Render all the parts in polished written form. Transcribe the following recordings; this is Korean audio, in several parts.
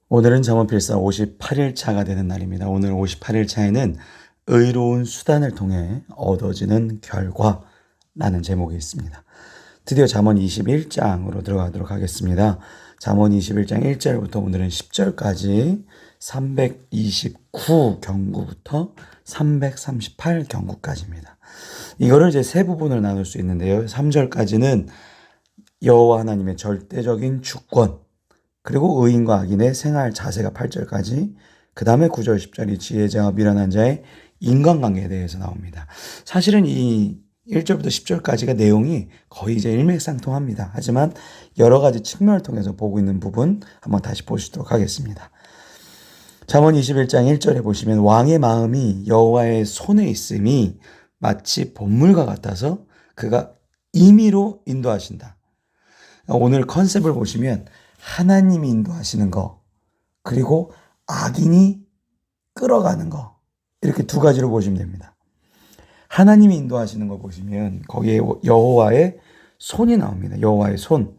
오늘은 잠언필사 58일차가 되는 날입니다. 오늘 58일차에는 의로운 수단을 통해 얻어지는 결과라는 제목이 있습니다. 드디어 잠언 21장으로 들어가도록 하겠습니다. 잠언 21장 1절부터 오늘은 10절까지 329경구부터 338경구까지입니다. 이거를 이제 세 부분을 나눌 수 있는데요. 3절까지는 여호와 하나님의 절대적인 주권, 그리고 의인과 악인의 생활 자세가 8절까지, 그 다음에 9절 10절이 지혜자와 미련한 자의 인간관계에 대해서 나옵니다. 사실은 이 1절부터 10절까지가 내용이 거의 이제 일맥상통합니다. 하지만 여러 가지 측면을 통해서 보고 있는 부분 한번 다시 보시도록 하겠습니다. 잠언 21장 1절에 보시면 왕의 마음이 여호와의 손에 있음이 마치 봇물과 같아서 그가 임의로 인도하신다. 오늘 컨셉을 보시면 하나님이 인도하시는 거, 그리고 악인이 끌어가는 거, 이렇게 두 가지로 보시면 됩니다. 하나님이 인도하시는 거 보시면 거기에 여호와의 손이 나옵니다. 여호와의 손.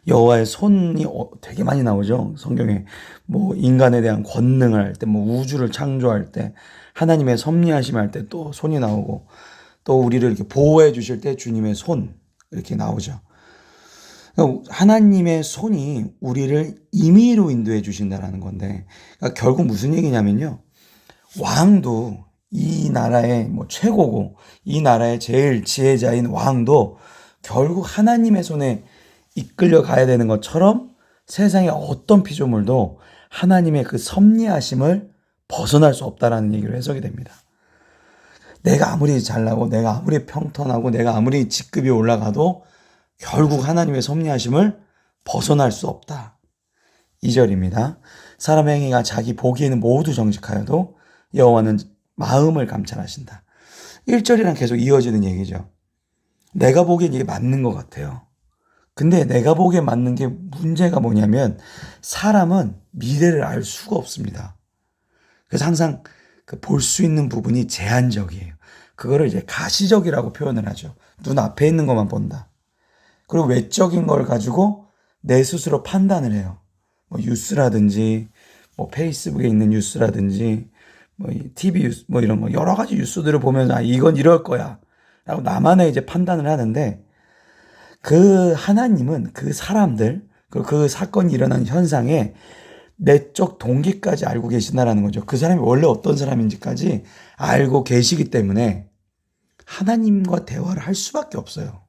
여호와의 손이 되게 많이 나오죠. 성경에 뭐 인간에 대한 권능을 할 때, 뭐 우주를 창조할 때, 하나님의 섭리하심 할 때 또 손이 나오고, 또 우리를 이렇게 보호해 주실 때 주님의 손 이렇게 나오죠. 하나님의 손이 우리를 임의로 인도해 주신다는 건데, 그러니까 결국 무슨 얘기냐면요. 왕도 이 나라의 뭐 최고고, 이 나라의 제일 지혜자인 왕도 결국 하나님의 손에 이끌려 가야 되는 것처럼 세상의 어떤 피조물도 하나님의 그 섭리하심을 벗어날 수 없다라는 얘기를 해석이 됩니다. 내가 아무리 잘나고, 내가 아무리 평턴하고, 내가 아무리 직급이 올라가도 결국 하나님의 섭리하심을 벗어날 수 없다. 2절입니다. 사람의 행위가 자기 보기에는 모두 정직하여도 여호와는 마음을 감찰하신다. 1절이랑 계속 이어지는 얘기죠. 내가 보기엔 이게 맞는 것 같아요. 근데 내가 보기에 맞는 게 문제가 뭐냐면 사람은 미래를 알 수가 없습니다. 그래서 항상 볼 수 있는 부분이 제한적이에요. 그거를 이제 가시적이라고 표현을 하죠. 눈 앞에 있는 것만 본다. 그리고 외적인 걸 가지고 내 스스로 판단을 해요. 뭐 뉴스라든지, 뭐 페이스북에 있는 뉴스라든지, 뭐 TV 뉴스, 뭐 이런 거 여러 가지 뉴스들을 보면서 아, 이건 이럴 거야 라고 나만의 이제 판단을 하는데, 그 하나님은 그 사람들, 그 사건이 일어난 현상에 내적 동기까지 알고 계신다라는 거죠. 그 사람이 원래 어떤 사람인지까지 알고 계시기 때문에 하나님과 대화를 할 수밖에 없어요.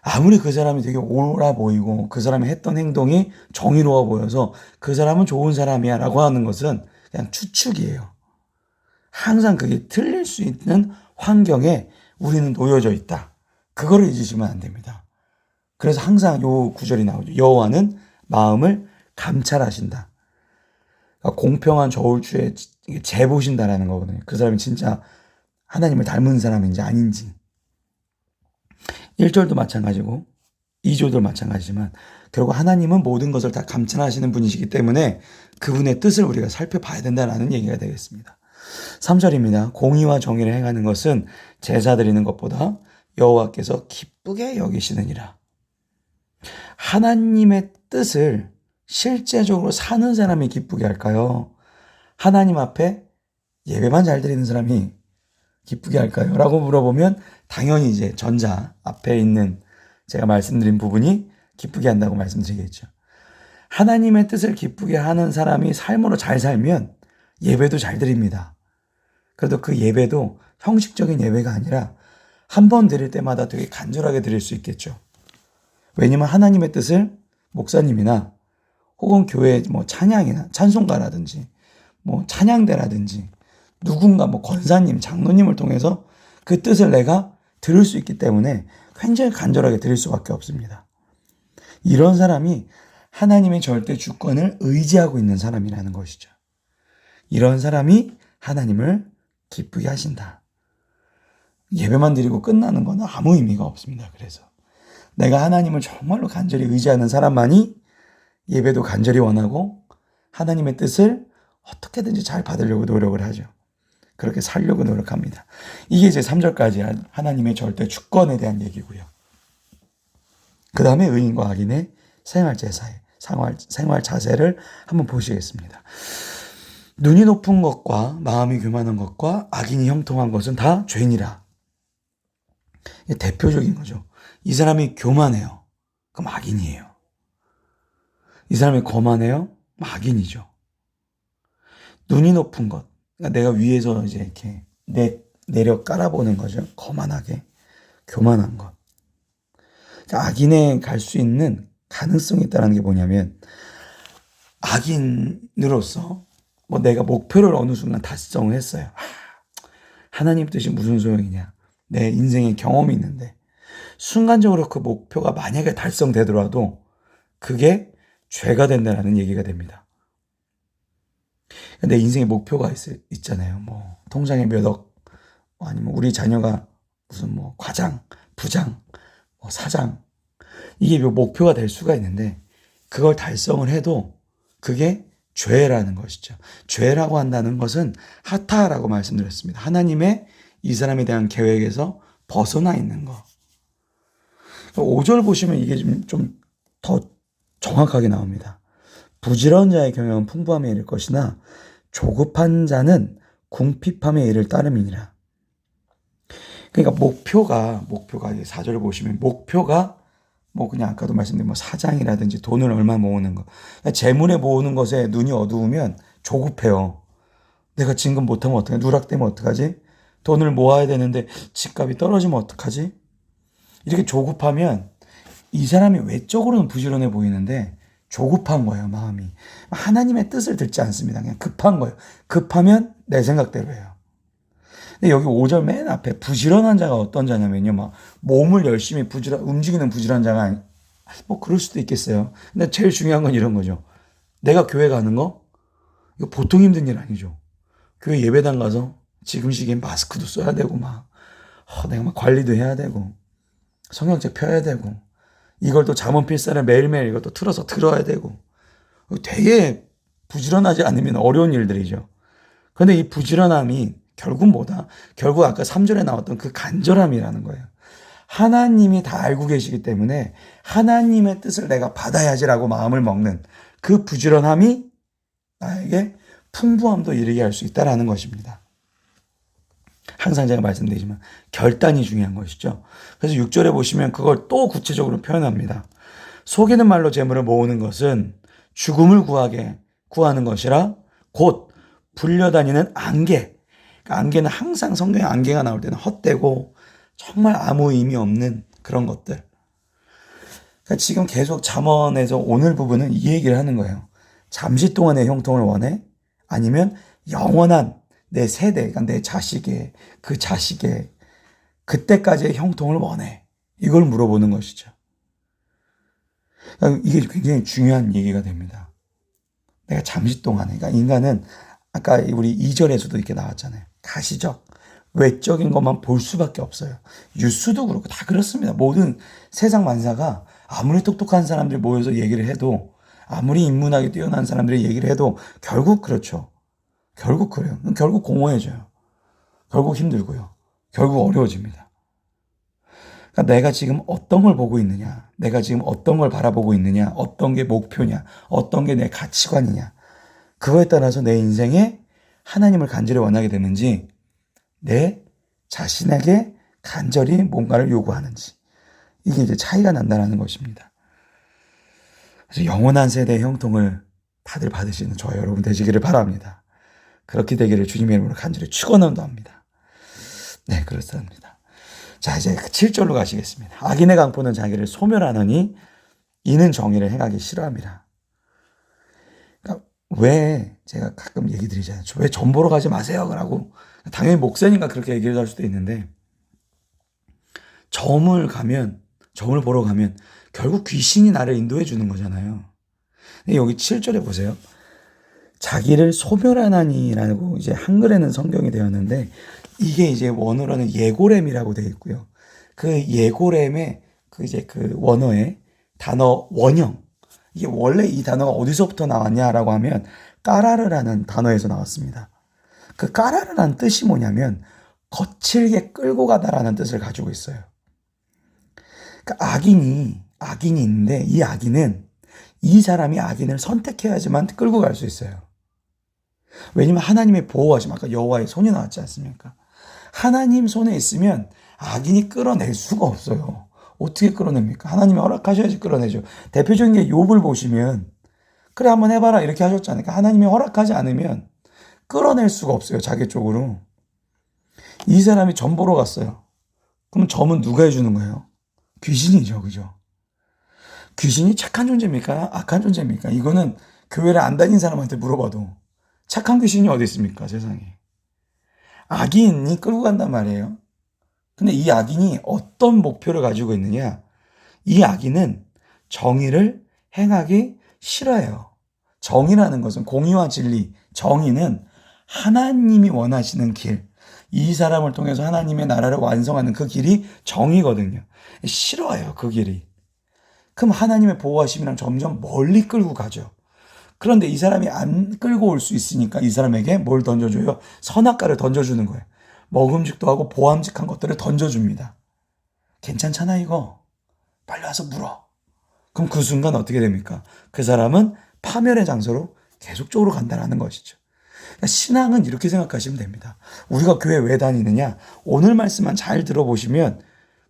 아무리 그 사람이 되게 옳아 보이고 그 사람이 했던 행동이 정의로워 보여서 그 사람은 좋은 사람이야 라고 하는 것은 그냥 추측이에요. 항상 그게 틀릴 수 있는 환경에 우리는 놓여져 있다. 그거를 잊으시면 안 됩니다. 그래서 항상 요 구절이 나오죠. 여호와는 마음을 감찰하신다. 그러니까 공평한 저울추에 재보신다라는 거거든요. 그 사람이 진짜 하나님을 닮은 사람인지 아닌지. 1절도 마찬가지고 2절도 마찬가지지만 결국 하나님은 모든 것을 다 감찰하시는 분이시기 때문에 그분의 뜻을 우리가 살펴봐야 된다는 얘기가 되겠습니다. 3절입니다. 공의와 정의를 행하는 것은 제사 드리는 것보다 여호와께서 기쁘게 여기시느니라. 하나님의 뜻을 실제적으로 사는 사람이 기쁘게 할까요? 하나님 앞에 예배만 잘 드리는 사람이 기쁘게 할까요? 라고 물어보면 당연히 이제 전자 앞에 있는 제가 말씀드린 부분이 기쁘게 한다고 말씀드리겠죠. 하나님의 뜻을 기쁘게 하는 사람이 삶으로 잘 살면 예배도 잘 드립니다. 그래도 그 예배도 형식적인 예배가 아니라 한 번 드릴 때마다 되게 간절하게 드릴 수 있겠죠. 왜냐면 하나님의 뜻을 목사님이나 혹은 교회 뭐 찬양이나 찬송가라든지 뭐 찬양대라든지 누군가 뭐 권사님, 장로님을 통해서 그 뜻을 내가 들을 수 있기 때문에 굉장히 간절하게 드릴 수밖에 없습니다. 이런 사람이 하나님의 절대 주권을 의지하고 있는 사람이라는 것이죠. 이런 사람이 하나님을 기쁘게 하신다. 예배만 드리고 끝나는 건 아무 의미가 없습니다. 그래서 내가 하나님을 정말로 간절히 의지하는 사람만이 예배도 간절히 원하고 하나님의 뜻을 어떻게든지 잘 받으려고 노력을 하죠. 그렇게 살려고 노력합니다. 이게 이제 3절까지 하나님의 절대 주권에 대한 얘기고요. 그 다음에 의인과 악인의 생활 제사에 생활 자세를 한번 보시겠습니다. 눈이 높은 것과 마음이 교만한 것과 악인이 형통한 것은 다 죄니라. 이게 대표적인 거죠. 이 사람이 교만해요. 그럼 악인이에요. 이 사람이 거만해요? 악인이죠. 눈이 높은 것. 그러니까 내가 위에서 이제 이렇게 내려 깔아보는 거죠. 거만하게. 교만한 것. 그러니까 악인에 갈 수 있는 가능성이 있다는 게 뭐냐면, 악인으로서 뭐 내가 목표를 어느 순간 달성을 했어요. 하나님 뜻이 무슨 소용이냐. 내 인생에 경험이 있는데, 순간적으로 그 목표가 만약에 달성되더라도 그게 죄가 된다는 얘기가 됩니다. 내 인생에 목표가 있잖아요. 뭐 통장에 몇 억, 아니면 우리 자녀가 무슨 뭐 과장, 부장, 뭐 사장, 이게 목표가 될 수가 있는데, 그걸 달성을 해도 그게 죄라는 것이죠. 죄라고 한다는 것은 하타라고 말씀드렸습니다. 하나님의 이 사람에 대한 계획에서 벗어나 있는 거. 5절 보시면 이게 좀 더 정확하게 나옵니다. 부지런한 자의 경영은 풍부함에 이를 것이나 조급한 자는 궁핍함에 이를 따름이니라. 그러니까 목표가 4절을 보시면 목표가 뭐 그냥 아까도 말씀드린 뭐 사장이라든지 돈을 얼마 모으는 거, 재물에 모으는 것에 눈이 어두우면 조급해요. 내가 진급 못하면 어떡하지? 누락되면 어떡하지? 돈을 모아야 되는데 집값이 떨어지면 어떡하지? 이렇게 조급하면 이 사람이 외적으로는 부지런해 보이는데 조급한 거예요, 마음이. 하나님의 뜻을 듣지 않습니다. 그냥 급한 거예요. 급하면 내 생각대로 해요. 근데 여기 5절 맨 앞에 부지런한 자가 어떤 자냐면요, 막 몸을 열심히 움직이는 부지런한 자가 뭐 그럴 수도 있겠어요. 근데 제일 중요한 건 이런 거죠. 내가 교회 가는 거 이거 보통 힘든 일 아니죠. 교회 예배당 가서 지금 시기엔 마스크도 써야 되고 내가 막 관리도 해야 되고 성경책 펴야 되고 이걸 또 잠언 필사를 매일매일 이것도 틀어서 들어야 되고, 되게 부지런하지 않으면 어려운 일들이죠. 그런데 이 부지런함이 결국 뭐다? 결국 아까 3절에 나왔던 그 간절함이라는 거예요. 하나님이 다 알고 계시기 때문에 하나님의 뜻을 내가 받아야지라고 마음을 먹는 그 부지런함이 나에게 풍부함도 이르게 할 수 있다는 것입니다. 항상 제가 말씀드리지만 결단이 중요한 것이죠. 그래서 6절에 보시면 그걸 또 구체적으로 표현합니다. 속이는 말로 재물을 모으는 것은 죽음을 구하는 것이라 곧 불려다니는 안개. 그러니까 안개는 항상 성경에 안개가 나올 때는 헛되고 정말 아무 의미 없는 그런 것들. 그러니까 지금 계속 잠언에서 오늘 부분은 이 얘기를 하는 거예요. 잠시 동안의 형통을 원해? 아니면 영원한 내 세대, 그러니까 내 자식의 그때까지의 형통을 원해? 이걸 물어보는 것이죠. 그러니까 이게 굉장히 중요한 얘기가 됩니다. 내가 잠시 동안에, 그러니까 인간은 아까 우리 2절에서도 이렇게 나왔잖아요. 가시적, 외적인 것만 볼 수밖에 없어요. 뉴스도 그렇고 다 그렇습니다. 모든 세상 만사가 아무리 똑똑한 사람들이 모여서 얘기를 해도, 아무리 인문학이 뛰어난 사람들이 얘기를 해도 결국 그렇죠. 결국 그래요. 결국 공허해져요. 결국 힘들고요. 결국 어려워집니다. 그러니까 내가 지금 어떤 걸 보고 있느냐, 내가 지금 어떤 걸 바라보고 있느냐, 어떤 게 목표냐, 어떤 게 내 가치관이냐, 그거에 따라서 내 인생에 하나님을 간절히 원하게 되는지, 내 자신에게 간절히 뭔가를 요구하는지, 이게 이제 차이가 난다는 것입니다. 그래서 영원한 세대의 형통을 다들 받으시는 저 여러분 되시기를 바랍니다. 그렇게 되기를 주님의 이름으로 간절히 축원한다 합니다. 네, 그렇습니다. 자, 이제 7절로 가시겠습니다. 악인의 강포는 자기를 소멸하느니 이는 정의를 행하기 싫어합니다. 그러니까 왜 제가 가끔 얘기 드리잖아요. 왜 점 보러 가지 마세요. 라고. 당연히 목사님과 그렇게 얘기를 할 수도 있는데, 점을 보러 가면 결국 귀신이 나를 인도해 주는 거잖아요. 근데 여기 7절에 보세요. 자기를 소멸하나니라고 이제 한글에는 성경이 되었는데, 이게 이제 원어로는 예고렘이라고 되어 있고요. 그 예고렘의 그 원어의 단어 원형. 이게 원래 이 단어가 어디서부터 나왔냐라고 하면 까라르라는 단어에서 나왔습니다. 그 까라르라는 뜻이 뭐냐면 거칠게 끌고 가다라는 뜻을 가지고 있어요. 그러니까 악인이 있는데 이 악인은 이 사람이 악인을 선택해야지만 끌고 갈 수 있어요. 왜냐면 하나님의 보호하심, 아까 여호와의 손이 나왔지 않습니까? 하나님 손에 있으면 악인이 끌어낼 수가 없어요. 어떻게 끌어냅니까? 하나님이 허락하셔야지 끌어내죠. 대표적인 게 욥을 보시면 그래 한번 해봐라 이렇게 하셨잖아요. 하나님이 허락하지 않으면 끌어낼 수가 없어요. 자기 쪽으로. 이 사람이 점 보러 갔어요. 그럼 점은 누가 해주는 거예요? 귀신이죠. 그죠? 귀신이 착한 존재입니까? 악한 존재입니까? 이거는 교회를 안 다닌 사람한테 물어봐도 착한 귀신이 어디 있습니까? 세상에. 악인이 끌고 간단 말이에요. 근데 이 악인이 어떤 목표를 가지고 있느냐? 이 악인은 정의를 행하기 싫어해요. 정의라는 것은 공의와 진리, 정의는 하나님이 원하시는 길, 이 사람을 통해서 하나님의 나라를 완성하는 그 길이 정의거든요. 싫어해요, 그 길이. 그럼 하나님의 보호하심이랑 점점 멀리 끌고 가죠. 그런데 이 사람이 안 끌고 올 수 있으니까 이 사람에게 뭘 던져줘요? 선악과를 던져주는 거예요. 먹음직도 하고 보암직한 것들을 던져줍니다. 괜찮잖아 이거. 빨리 와서 물어. 그럼 그 순간 어떻게 됩니까? 그 사람은 파멸의 장소로 계속적으로 간다는 것이죠. 그러니까 신앙은 이렇게 생각하시면 됩니다. 우리가 교회 왜 다니느냐? 오늘 말씀만 잘 들어보시면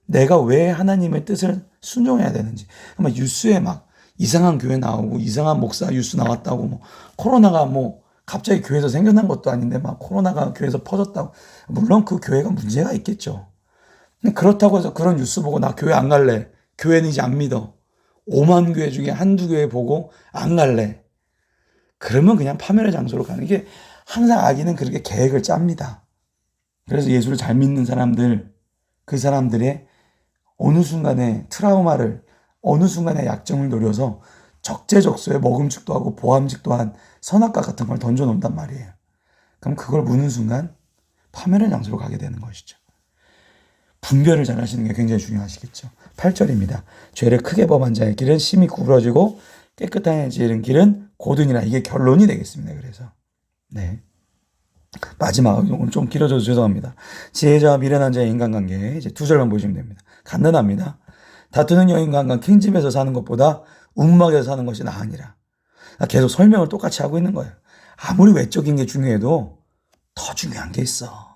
내가 왜 하나님의 뜻을 순종해야 되는지. 아마 뉴스에 막 이상한 교회 나오고 이상한 목사 뉴스 나왔다고 뭐 코로나가 뭐 갑자기 교회에서 생겨난 것도 아닌데 막 코로나가 교회에서 퍼졌다고. 물론 그 교회가 문제가 있겠죠. 그렇다고 해서 그런 뉴스 보고 나 교회 안 갈래. 교회는 이제 안 믿어. 5만 교회 중에 한두 교회 보고 안 갈래. 그러면 그냥 파멸의 장소로 가는 게 항상 악인은 그렇게 계획을 짭니다. 그래서 예수를 잘 믿는 사람들, 그 사람들의 어느 순간에 트라우마를, 어느 순간에 약점을 노려서 적재적소에 먹음직도 하고 보암직도 한 선악과 같은 걸 던져놓는단 말이에요. 그럼 그걸 무는 순간 파멸의 장소로 가게 되는 것이죠. 분별을 잘 하시는 게 굉장히 중요하시겠죠. 8절입니다. 죄를 크게 범한 자의 길은 심히 구부러지고 깨끗한 지은 길은 고든이라. 이게 결론이 되겠습니다. 그래서 네, 마지막 오늘 좀 길어져서 죄송합니다. 지혜자와 미련한 자의 인간관계 이제 2절만 보시면 됩니다. 간단합니다. 다투는 여인과 항상 킹집에서 사는 것보다 움막에서 사는 것이 나으니라. 계속 설명을 똑같이 하고 있는 거예요. 아무리 외적인 게 중요해도 더 중요한 게 있어.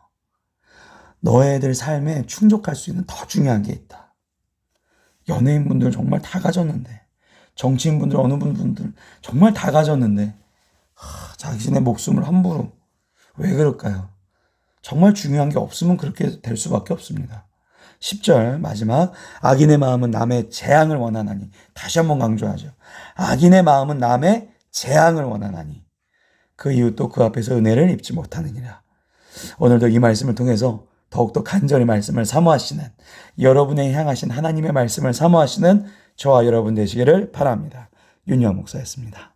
너희들 삶에 충족할 수 있는 더 중요한 게 있다. 연예인분들 정말 다 가졌는데, 정치인분들 어느 분들 정말 다 가졌는데 자신의 목숨을 함부로 왜 그럴까요? 정말 중요한 게 없으면 그렇게 될 수밖에 없습니다. 10절 마지막, 악인의 마음은 남의 재앙을 원하나니. 다시 한번 강조하죠. 악인의 마음은 남의 재앙을 원하나니 그 이웃도 그 앞에서 은혜를 입지 못하느니라. 오늘도 이 말씀을 통해서 더욱더 간절히 말씀을 사모하시는, 여러분의 향하신 하나님의 말씀을 사모하시는 저와 여러분 되시기를 바랍니다. 윤여한 목사였습니다.